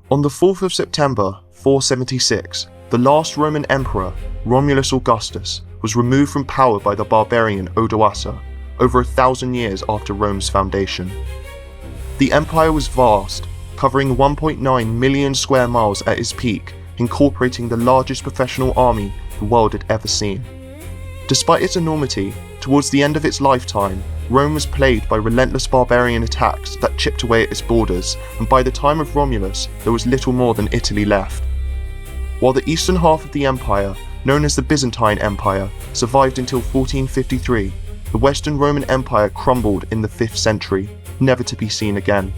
On the 4th of September 476, the last Roman emperor, Romulus Augustus, was removed from power by the barbarian Odoacer over 1,000 years after Rome's foundation. The empire was vast, covering 1.9 million square miles at its peak, incorporating the largest professional army the world had ever seen. Despite its enormity, towards the end of its lifetime, Rome was plagued by relentless barbarian attacks that chipped away at its borders, and by the time of Romulus, there was little more than Italy left. While the eastern half of the empire, known as the Byzantine Empire, survived until 1453, the Western Roman Empire crumbled in the 5th century, never to be seen again.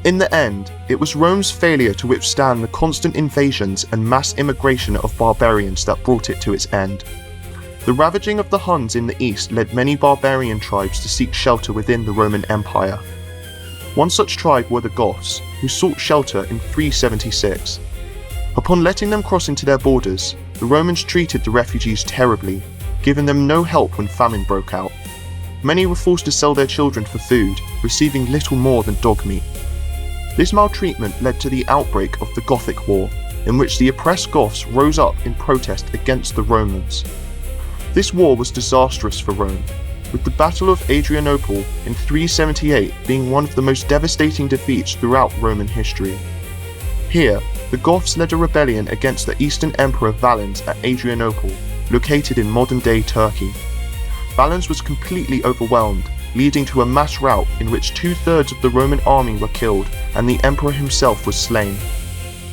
In the end, it was Rome's failure to withstand the constant invasions and mass immigration of barbarians that brought it to its end. The ravaging of the Huns in the east led many barbarian tribes to seek shelter within the Roman Empire. One such tribe were the Goths, who sought shelter in 376. Upon letting them cross into their borders, the Romans treated the refugees terribly, giving them no help when famine broke out. Many were forced to sell their children for food, receiving little more than dog meat. This maltreatment led to the outbreak of the Gothic War, in which the oppressed Goths rose up in protest against the Romans. This war was disastrous for Rome, with the Battle of Adrianople in 378 being one of the most devastating defeats throughout Roman history. Here, the Goths led a rebellion against the Eastern Emperor Valens at Adrianople, located in modern-day Turkey. Valens was completely overwhelmed, leading to a mass rout in which 2/3 of the Roman army were killed and the emperor himself was slain.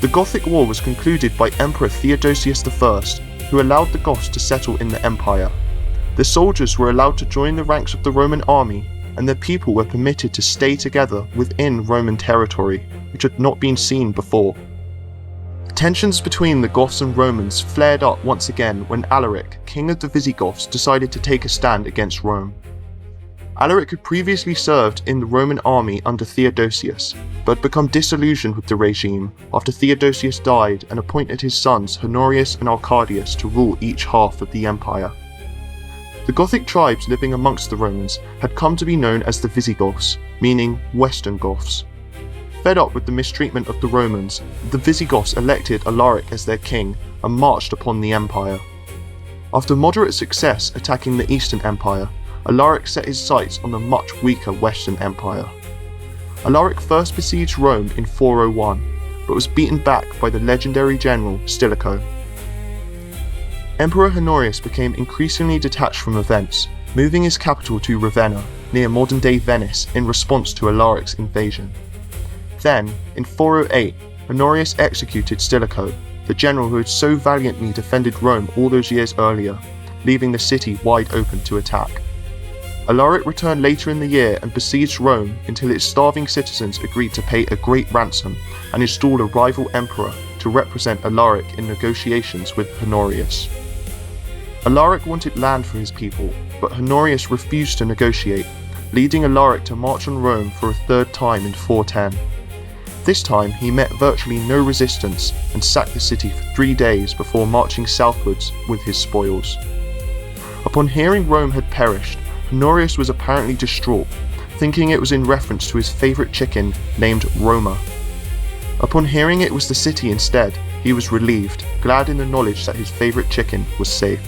The Gothic War was concluded by Emperor Theodosius I, who allowed the Goths to settle in the empire. The soldiers were allowed to join the ranks of the Roman army, and the people were permitted to stay together within Roman territory, which had not been seen before. Tensions between the Goths and Romans flared up once again when Alaric, king of the Visigoths, decided to take a stand against Rome. Alaric had previously served in the Roman army under Theodosius, but had become disillusioned with the regime after Theodosius died and appointed his sons Honorius and Arcadius to rule each half of the empire. The Gothic tribes living amongst the Romans had come to be known as the Visigoths, meaning Western Goths. Fed up with the mistreatment of the Romans, the Visigoths elected Alaric as their king and marched upon the empire. After moderate success attacking the Eastern Empire, Alaric set his sights on the much weaker Western Empire. Alaric first besieged Rome in 401, but was beaten back by the legendary general Stilicho. Emperor Honorius became increasingly detached from events, moving his capital to Ravenna, near modern-day Venice, in response to Alaric's invasion. Then, in 408, Honorius executed Stilicho, the general who had so valiantly defended Rome all those years earlier, leaving the city wide open to attack. Alaric returned later in the year and besieged Rome until its starving citizens agreed to pay a great ransom and install a rival emperor to represent Alaric in negotiations with Honorius. Alaric wanted land for his people, but Honorius refused to negotiate, leading Alaric to march on Rome for a third time in 410. This time he met virtually no resistance and sacked the city for 3 days before marching southwards with his spoils. Upon hearing Rome had perished, Honorius was apparently distraught, thinking it was in reference to his favourite chicken named Roma. Upon hearing it was the city instead, he was relieved, glad in the knowledge that his favourite chicken was safe.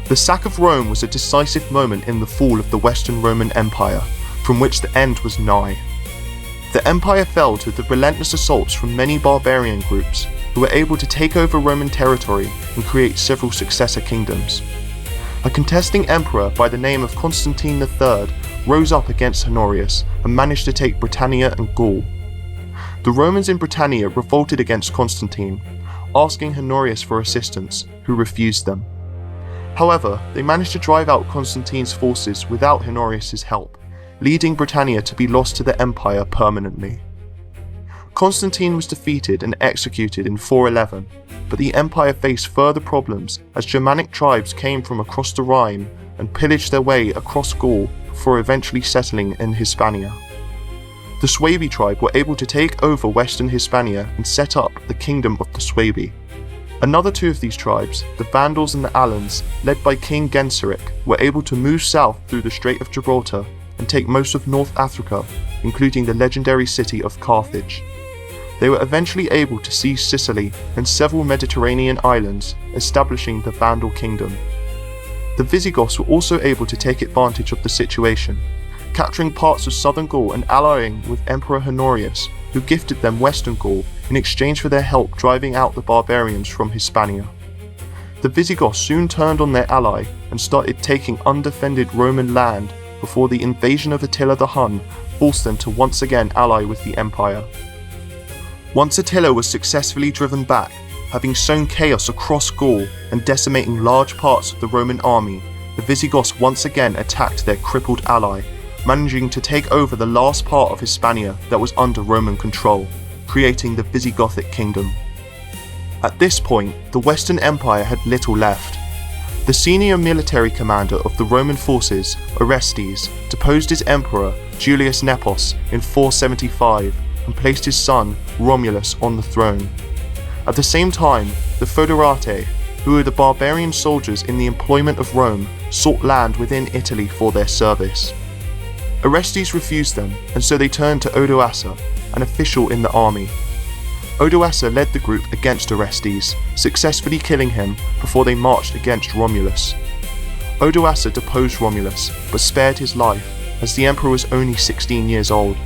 The sack of Rome was a decisive moment in the fall of the Western Roman Empire, from which the end was nigh. The empire fell to the relentless assaults from many barbarian groups, who were able to take over Roman territory and create several successor kingdoms. A contesting emperor by the name of Constantine III rose up against Honorius and managed to take Britannia and Gaul. The Romans in Britannia revolted against Constantine, asking Honorius for assistance, who refused them. However, they managed to drive out Constantine's forces without Honorius's help, leading Britannia to be lost to the empire permanently. Constantine was defeated and executed in 411, but the empire faced further problems as Germanic tribes came from across the Rhine and pillaged their way across Gaul before eventually settling in Hispania. The Suebi tribe were able to take over western Hispania and set up the Kingdom of the Suebi. Another two of these tribes, the Vandals and the Alans, led by King Genseric, were able to move south through the Strait of Gibraltar and take most of North Africa, including the legendary city of Carthage. They were eventually able to seize Sicily and several Mediterranean islands, establishing the Vandal Kingdom. The Visigoths were also able to take advantage of the situation, capturing parts of southern Gaul and allying with Emperor Honorius, who gifted them Western Gaul in exchange for their help driving out the barbarians from Hispania. The Visigoths soon turned on their ally and started taking undefended Roman land before the invasion of Attila the Hun forced them to once again ally with the empire. Once Attila was successfully driven back, having sown chaos across Gaul and decimating large parts of the Roman army, the Visigoths once again attacked their crippled ally, managing to take over the last part of Hispania that was under Roman control, creating the Visigothic kingdom. At this point, the Western Empire had little left. The senior military commander of the Roman forces, Orestes, deposed his emperor, Julius Nepos, in 475 and placed his son, Romulus, on the throne. At the same time, the Foederati, who were the barbarian soldiers in the employment of Rome, sought land within Italy for their service. Orestes refused them, and so they turned to Odoacer, an official in the army. Odoacer led the group against Orestes, successfully killing him before they marched against Romulus. Odoacer deposed Romulus, but spared his life, as the emperor was only 16 years old.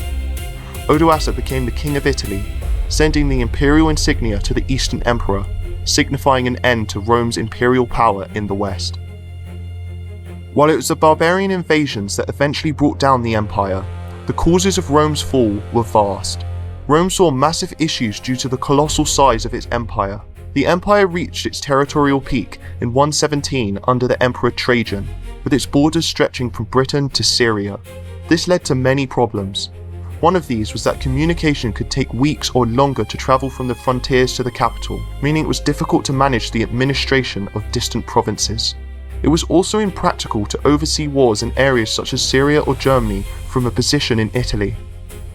Odoacer became the king of Italy, sending the imperial insignia to the Eastern Emperor, signifying an end to Rome's imperial power in the West. While it was the barbarian invasions that eventually brought down the empire, the causes of Rome's fall were vast. Rome saw massive issues due to the colossal size of its empire. The empire reached its territorial peak in 117 under the Emperor Trajan, with its borders stretching from Britain to Syria. This led to many problems. One of these was that communication could take weeks or longer to travel from the frontiers to the capital, meaning it was difficult to manage the administration of distant provinces. It was also impractical to oversee wars in areas such as Syria or Germany from a position in Italy.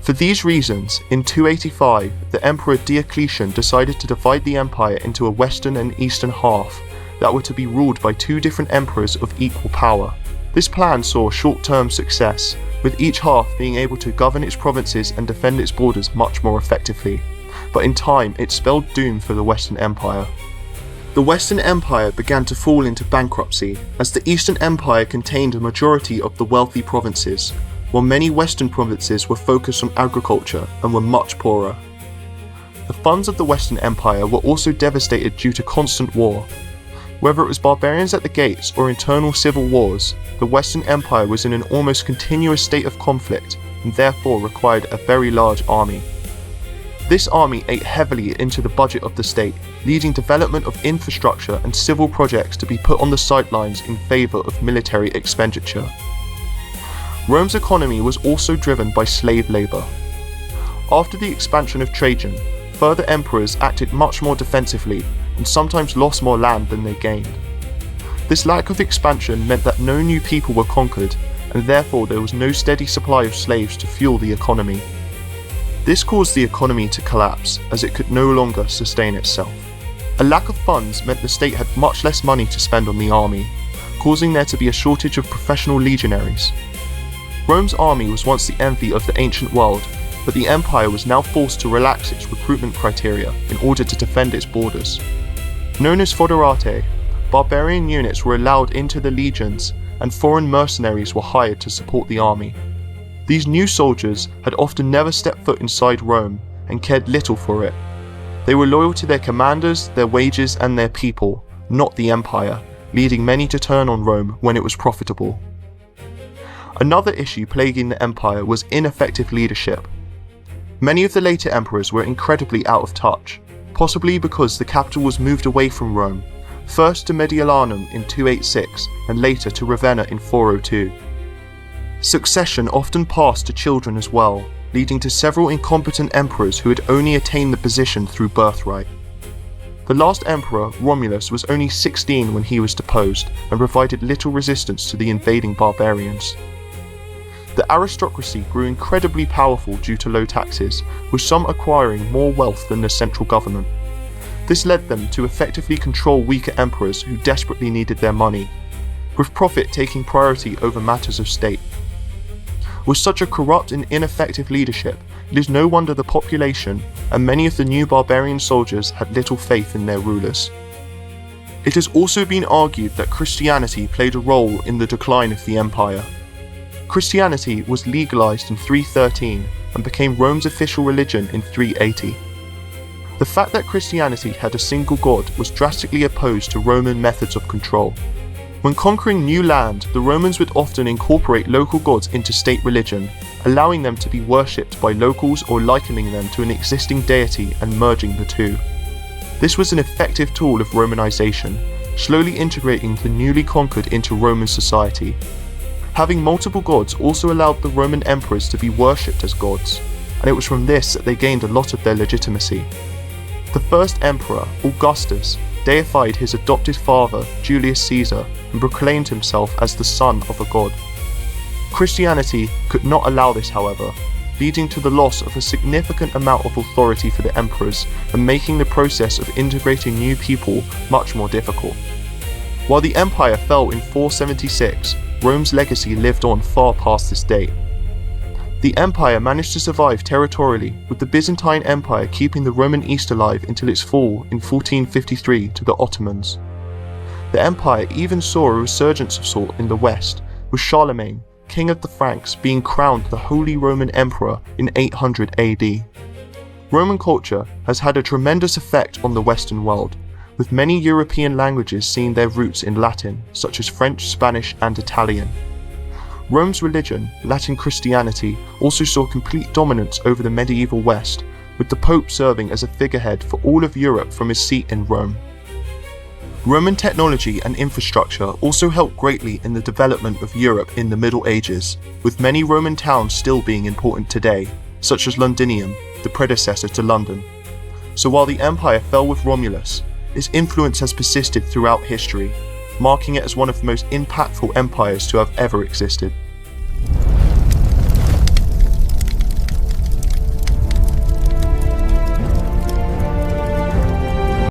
For these reasons, in 285, the Emperor Diocletian decided to divide the empire into a western and eastern half that were to be ruled by two different emperors of equal power. This plan saw short-term success, with each half being able to govern its provinces and defend its borders much more effectively. But in time, it spelled doom for the Western Empire. The Western Empire began to fall into bankruptcy, as the Eastern Empire contained a majority of the wealthy provinces, while many Western provinces were focused on agriculture and were much poorer. The funds of the Western Empire were also devastated due to constant war. Whether it was barbarians at the gates or internal civil wars, the Western Empire was in an almost continuous state of conflict and therefore required a very large army. This army ate heavily into the budget of the state, leading development of infrastructure and civil projects to be put on the sidelines in favour of military expenditure. Rome's economy was also driven by slave labour. After the expansion of Trajan, further emperors acted much more defensively and sometimes lost more land than they gained. This lack of expansion meant that no new people were conquered, and therefore there was no steady supply of slaves to fuel the economy. This caused the economy to collapse, as it could no longer sustain itself. A lack of funds meant the state had much less money to spend on the army, causing there to be a shortage of professional legionaries. Rome's army was once the envy of the ancient world, but the empire was now forced to relax its recruitment criteria in order to defend its borders. Known as Foederati, barbarian units were allowed into the legions, and foreign mercenaries were hired to support the army. These new soldiers had often never stepped foot inside Rome and cared little for it. They were loyal to their commanders, their wages, and their people, not the empire, leading many to turn on Rome when it was profitable. Another issue plaguing the empire was ineffective leadership. Many of the later emperors were incredibly out of touch, possibly because the capital was moved away from Rome, first to Mediolanum in 286 and later to Ravenna in 402. Succession often passed to children as well, leading to several incompetent emperors who had only attained the position through birthright. The last emperor, Romulus, was only 16 when he was deposed and provided little resistance to the invading barbarians. The aristocracy grew incredibly powerful due to low taxes, with some acquiring more wealth than the central government. This led them to effectively control weaker emperors who desperately needed their money, with profit taking priority over matters of state. With such a corrupt and ineffective leadership, it is no wonder the population and many of the new barbarian soldiers had little faith in their rulers. It has also been argued that Christianity played a role in the decline of the empire. Christianity was legalized in 313 and became Rome's official religion in 380. The fact that Christianity had a single god was drastically opposed to Roman methods of control. When conquering new land, the Romans would often incorporate local gods into state religion, allowing them to be worshipped by locals or likening them to an existing deity and merging the two. This was an effective tool of Romanization, slowly integrating the newly conquered into Roman society. Having multiple gods also allowed the Roman emperors to be worshipped as gods, and it was from this that they gained a lot of their legitimacy. The first emperor, Augustus, deified his adopted father, Julius Caesar, and proclaimed himself as the son of a god. Christianity could not allow this, however, leading to the loss of a significant amount of authority for the emperors and making the process of integrating new people much more difficult. While the empire fell in 476, Rome's legacy lived on far past this date. The empire managed to survive territorially, with the Byzantine Empire keeping the Roman East alive until its fall in 1453 to the Ottomans. The empire even saw a resurgence of sort in the West, with Charlemagne, king of the Franks, being crowned the Holy Roman Emperor in 800 AD. Roman culture has had a tremendous effect on the Western world, with many European languages seeing their roots in Latin, such as French, Spanish, and Italian. Rome's religion, Latin Christianity, also saw complete dominance over the medieval West, with the Pope serving as a figurehead for all of Europe from his seat in Rome. Roman technology and infrastructure also helped greatly in the development of Europe in the Middle Ages, with many Roman towns still being important today, such as Londinium, the predecessor to London. So while the empire fell with Romulus, its influence has persisted throughout history, marking it as one of the most impactful empires to have ever existed.